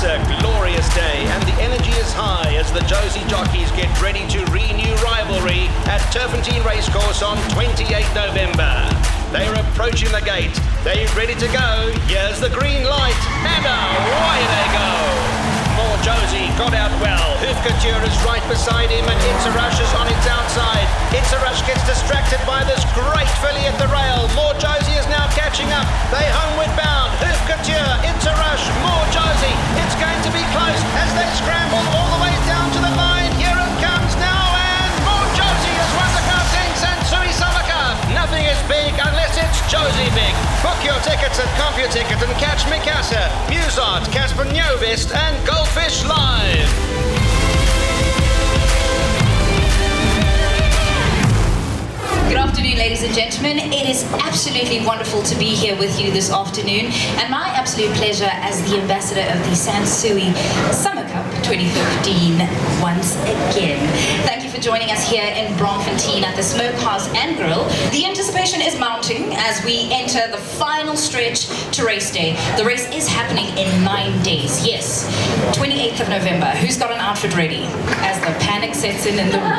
It's a glorious day and the energy is high as the Josie jockeys get ready to renew rivalry at Turpentine Racecourse on 28 November. They're approaching the gate. They're ready to go. Here's the green light and away they go. More Josie got out well. Hoof Couture is right beside him and It's a Rush is on its outside. It's a Rush gets distracted by this great filly at the rail. More Josie is now catching up. They homeward bound. Hoof Couture, It's a Rush, more Josie. It's going to be close as they scramble all the way down to the line. Here it comes now and more Josie has won the Gauteng SANSUI Summer Cup. Nothing is big unless it's Josie big. Book your tickets at CompuTicket and catch Mikasa, Musart, Casper Nyovest and Goldfish live. Good afternoon, ladies and gentlemen. It is absolutely wonderful to be here with you this afternoon, and my absolute pleasure as the ambassador of the SANSUI Summer Cup 2015 once again. Thank you for joining us here in Braamfontein at the SmokeHouse Grill. The anticipation is mounting as we enter the final stretch to race day. The race is happening in 9 days. Yes, 28th of November. Who's got an outfit ready? As the panic sets in the room.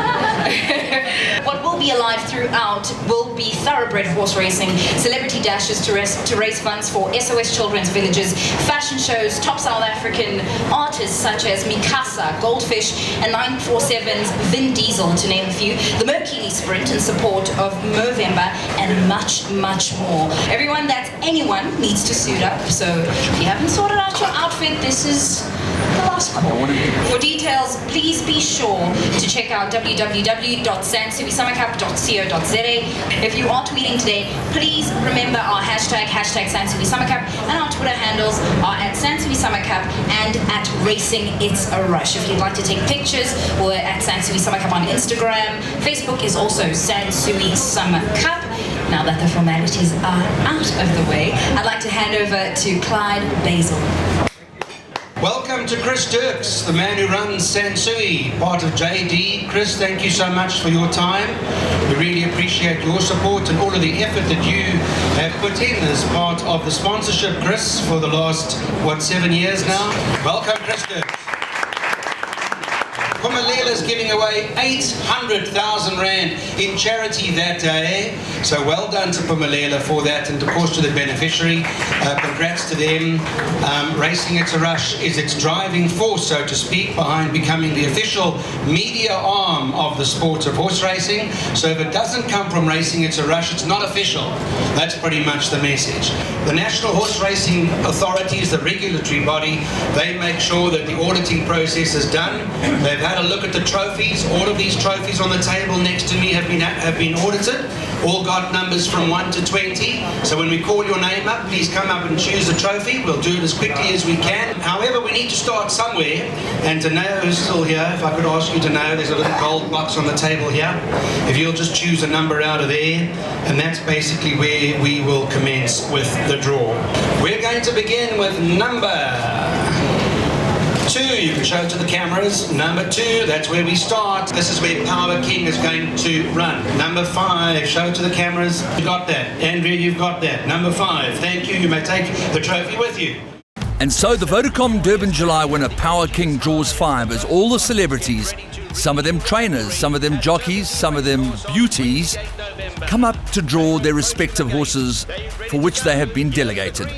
What will be alive throughout will be thoroughbred horse racing, celebrity dashes to raise funds for SOS Children's Villages, fashion shows, top South African artists such as Mikasa, Goldfish, and 947's Vin Diesel, to name a few, the Mercury Sprint in support of Movember, and much, much more. Everyone that's anyone needs to suit up, so if you haven't sorted out your outfit, this is the last call. For details, please be sure to check out www.sansuisummercup.co.za. If you are tweeting today, please remember our hashtag SANSUI Summer Cup, and our Twitter handles are at SANSUI Summer Cup and at Racing It's a Rush. If you'd like to take pictures, we're at SANSUI Summer Cup on Instagram. Facebook is also SANSUI Summer Cup. Now that the formalities are out of the way, I'd like to hand over to Clyde Basil. Welcome to Chris Dirks, the man who runs SANSUI, part of JD. Chris, thank you so much for your time. We really appreciate your support and all of the effort that you have put in as part of the sponsorship, Chris, for the last, 7 years now? Welcome, Chris Dirks. Pumalela's giving away 800,000 Rand in charity that day. So well done to Pumalela for that, and of course to the beneficiary. Congrats to them. Racing It's a Rush is its driving force, so to speak, behind becoming the official media arm of the sport of horse racing. So if it doesn't come from Racing It's a Rush, it's not official. That's pretty much the message. The National Horse Racing Authorities, the regulatory body, they make sure that the auditing process is done. They've had a look at the trophies. All of these trophies on the table next to me have been audited. All got numbers from 1 to 20. So when we call your name up, please come up and choose a trophy. We'll do it as quickly as we can. However, we need to start somewhere. And Danao, who's still here, if I could ask you to know, there's a little gold box on the table here. If you'll just choose a number out of there, and that's basically where we will commence with the draw. We're going to begin with number 2, you can show it to the cameras. Number 2, that's where we start. This is where Power King is going to run. Number 5, show it to the cameras. You got that. Andrea, you've got that. Number 5, thank you. You may take the trophy with you. And so the Vodacom Durban July winner Power King draws 5 as all the celebrities, some of them trainers, some of them jockeys, some of them beauties, come up to draw their respective horses for which they have been delegated.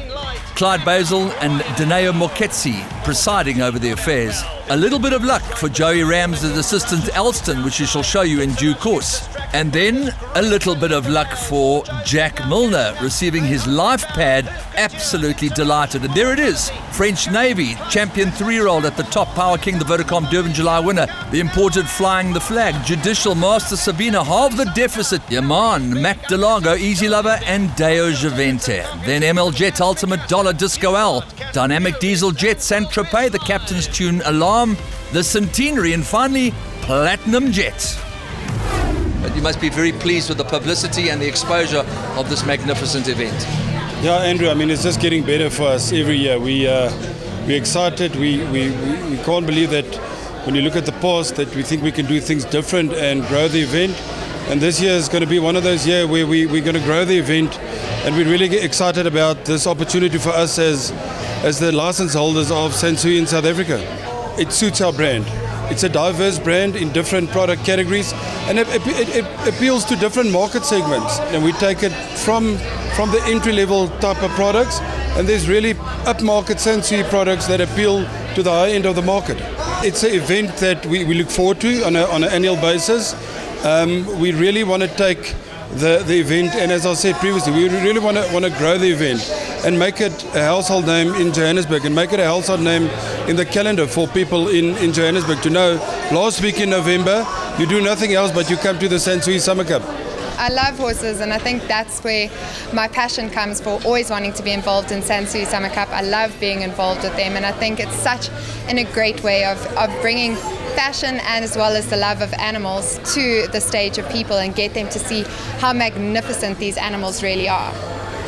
Clyde Basil and Danao Moketsi presiding over the affairs. A little bit of luck for Joey Ram's assistant Elston, which we shall show you in due course. And then a little bit of luck for Jack Milner, receiving his life pad, absolutely delighted. And there it is, French Navy, champion 3-year-old at the top, Power King, the Vodacom Durban July winner, the imported Flying the Flag, Judicial Master Sabina, halve the deficit, Yaman, Mac Delago, Easy Lover, and Deo Javente. Then ML Jet, Ultimate Dollar, Disco L, Dynamic Diesel Jet, Saint-Tropez, the Captain's Tune, Alarm, the Centenary, and finally, Platinum Jet. But you must be very pleased with the publicity and the exposure of this magnificent event. Yeah, Andrew, I mean, it's just getting better for us every year. We're excited. We can't believe that when you look at the past that we think we can do things different and grow the event. And this year is going to be one of those years where we're going to grow the event, and we're really excited about this opportunity for us as as the license holders of Sansui in South Africa. It suits our brand. It's a diverse brand in different product categories, and it appeals to different market segments. And we take it from the entry-level type of products, and there's really upmarket Sansui products that appeal to the high end of the market. It's an event that we look forward to on an annual basis. We really want to take the event, and as I said previously, we really want to grow the event and make it a household name in Johannesburg, and make it a household name in the calendar for people in Johannesburg to know. Last week in November, you do nothing else but you come to the SANSUI Summer Cup. I love horses, and I think that's where my passion comes for always wanting to be involved in SANSUI Summer Cup. I love being involved with them, and I think it's such a great way of bringing passion and as well as the love of animals to the stage of people and get them to see how magnificent these animals really are.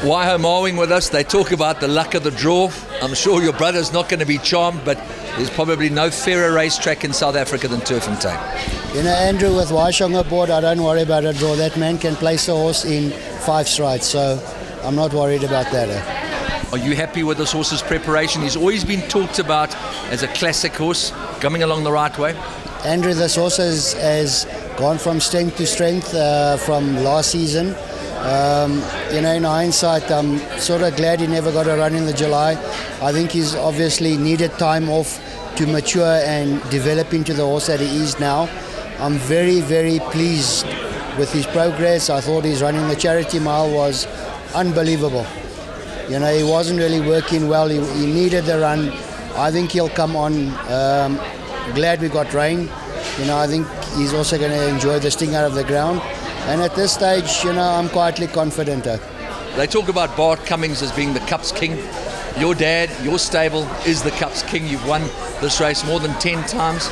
Waiho mowing with us. They talk about the luck of the draw. I'm sure your brother's not going to be charmed, but there's probably no fairer racetrack in South Africa than Turffontein. You know, Andrew, with Waishong aboard, I don't worry about a draw. That man can place a horse in 5 strides, so I'm not worried about that. Are you happy with this horse's preparation? He's always been talked about as a classic horse, coming along the right way. Andrew, this horse has gone from strength to strength from last season. You know, in hindsight, I'm sort of glad he never got a run in the July. I think he's obviously needed time off to mature and develop into the horse that he is now. I'm very, very pleased with his progress. I thought his running the charity mile was unbelievable. You know, he wasn't really working well. He needed the run. I think he'll come on. Glad we got rain. You know, I think he's also going to enjoy the sting out of the ground. And at this stage, you know, I'm quietly confident. They talk about Bart Cummings as being the Cup's king. Your dad, your stable, is the Cup's king. You've won this race more than 10 times.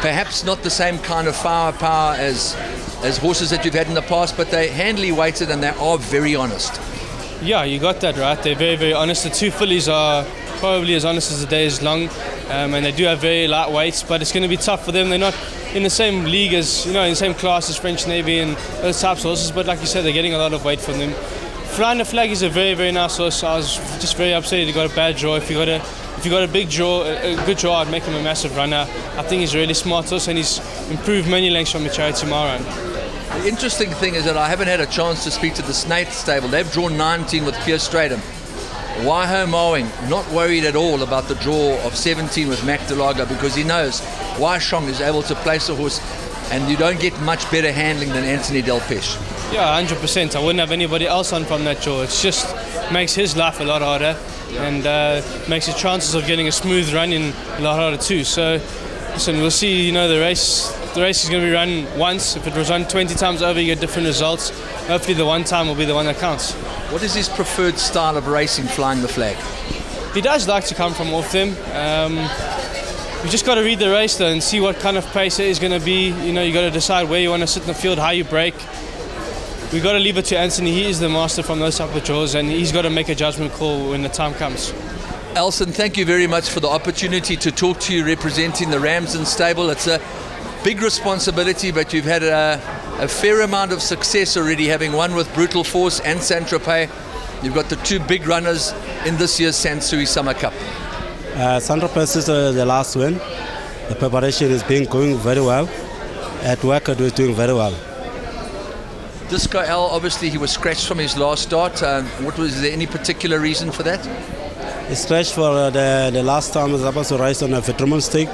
Perhaps not the same kind of firepower as horses that you've had in the past, but they're handily weighted and they are very honest. Yeah, you got that right. They're very, very honest. The two fillies are probably as honest as the day is long, and they do have very light weights, but it's going to be tough for them. They're not in the same league as, you know, in the same class as French Navy and those types of horses, but like you said, they're getting a lot of weight from them. Flying the Flag is a very, very nice horse. I was just very upset he got a bad draw. If you got a big draw, a good draw, I'd make him a massive runner. I think he's a really smart horse, and he's improved many lengths from the charity mile run. The interesting thing is that I haven't had a chance to speak to the Snaith stable. They've drawn 19 with Pierce Stratum. Waiho mowing, not worried at all about the draw of 17 with Mac Delago, because he knows Waishong is able to place a horse, and you don't get much better handling than Anthony Delpeche. Yeah, 100%. I wouldn't have anybody else on from that draw. It just makes his life a lot harder, and makes his chances of getting a smooth run in a lot harder too. So, listen, we'll see. You know, the race is going to be run once. If it was run 20 times over, you get different results. Hopefully the one time will be the one that counts. What is his preferred style of racing, Flying the Flag? He does like to come from off them. You just got to read the race though and see what kind of pace it is going to be. You know, you got to decide where you want to sit in the field, how you break. We got to leave it to Anthony. He is the master from those type of draws, and he's got to make a judgment call when the time comes. Elson, thank you very much for the opportunity to talk to you representing the Ramsden stable. It's a big responsibility, but you've had a fair amount of success already, having won with Brutal Force and Saint-Tropez. You've got the two big runners in this year's SANSUI Summer Cup. Saint-Tropez is the last win. The preparation is going very well. At work, it was doing very well. Disco L, obviously he was scratched from his last start. Was there any particular reason for that? He scratched for the last time he was supposed to race on a Vitrumon stick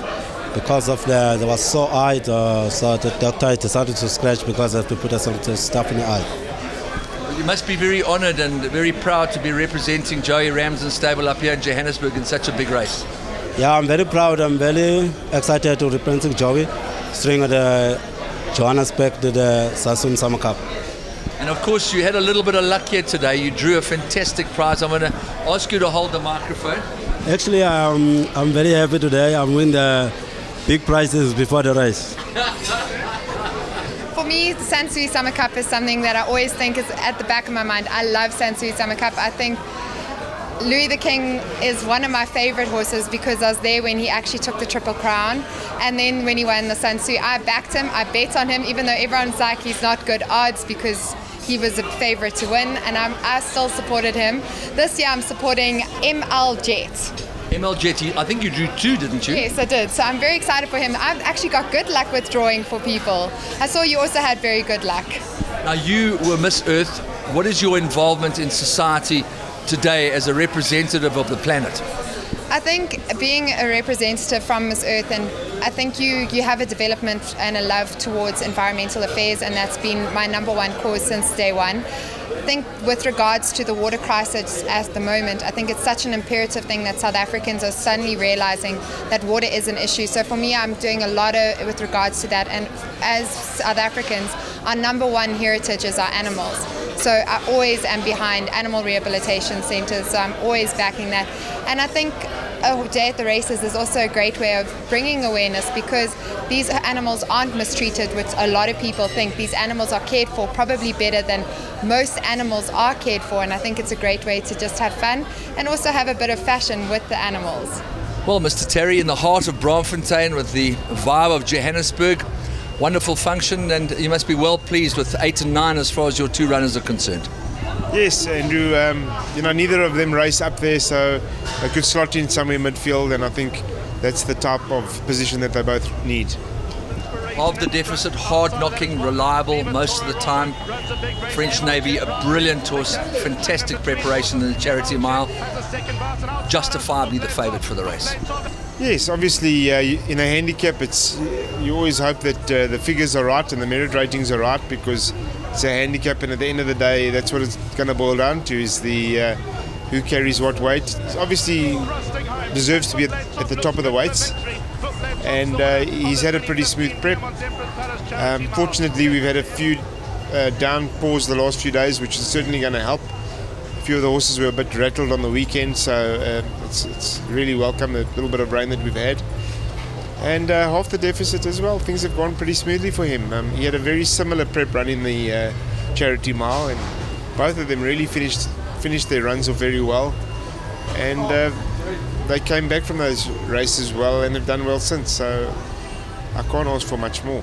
because of there was so eye, so the doctor decided to scratch because they have to put some stuff in the eye. You must be very honoured and very proud to be representing Joey Ramsden stable up here in Johannesburg in such a big race. Yeah, I'm very proud. I'm very excited to represent Joey, string the Johannesburg to the SANSUI Summer Cup. And of course you had a little bit of luck here today. You drew a fantastic prize. I'm going to ask you to hold the microphone. Actually, I'm very happy today. I'm winning the big prizes before the race. For me, the SANSUI Summer Cup is something that I always think is at the back of my mind. I love SANSUI Summer Cup. I think Louis the King is one of my favorite horses because I was there when he actually took the Triple Crown, and then when he won the SANSUI, I backed him, I bet on him, even though everyone's like he's not good odds because he was a favourite to win, and I still supported him. This year I'm supporting ML Jet. ML Jetty, I think you drew 2, didn't you? Yes, I did. So I'm very excited for him. I've actually got good luck with drawing for people. I saw you also had very good luck. Now, you were Miss Earth. What is your involvement in society today as a representative of the planet? I think being a representative from Miss Earth, and I think you have a development and a love towards environmental affairs, and that's been my number one cause since day one. I think with regards to the water crisis at the moment, I think it's such an imperative thing that South Africans are suddenly realizing that water is an issue. So for me, I'm doing a lot with regards to that, and as South Africans, our number one heritage is our animals. So I always am behind animal rehabilitation centres, so I'm always backing that. And I think a day at the races is also a great way of bringing awareness, because these animals aren't mistreated, which a lot of people think. These animals are cared for probably better than most animals are cared for, and I think it's a great way to just have fun and also have a bit of fashion with the animals. Well, Mr. Terry, in the heart of Braamfontein with the vibe of Johannesburg, wonderful function, and you must be well pleased with 8 and 9 as far as your 2 runners are concerned. Yes, Andrew, neither of them race up there, so they could slot in somewhere midfield, and I think that's the type of position that they both need. Half the deficit, hard-knocking, reliable most of the time. French Navy, a brilliant horse, fantastic preparation in the charity mile. Justifiably the favourite for the race. Yes, obviously in a handicap, you always hope that the figures are right and the merit ratings are right, because it's a handicap, and at the end of the day, that's what it's going to boil down to, is the who carries what weight. It obviously deserves to be at the top of the weights, and he's had a pretty smooth prep. Fortunately, we've had a few downpours the last few days, which is certainly going to help. A few of the horses were a bit rattled on the weekend, so it's really welcome, a little bit of rain that we've had. And half the deficit as well. Things have gone pretty smoothly for him. He had a very similar prep run in the charity mile, and both of them really finished their runs off very well. And they came back from those races well and have done well since, so I can't ask for much more.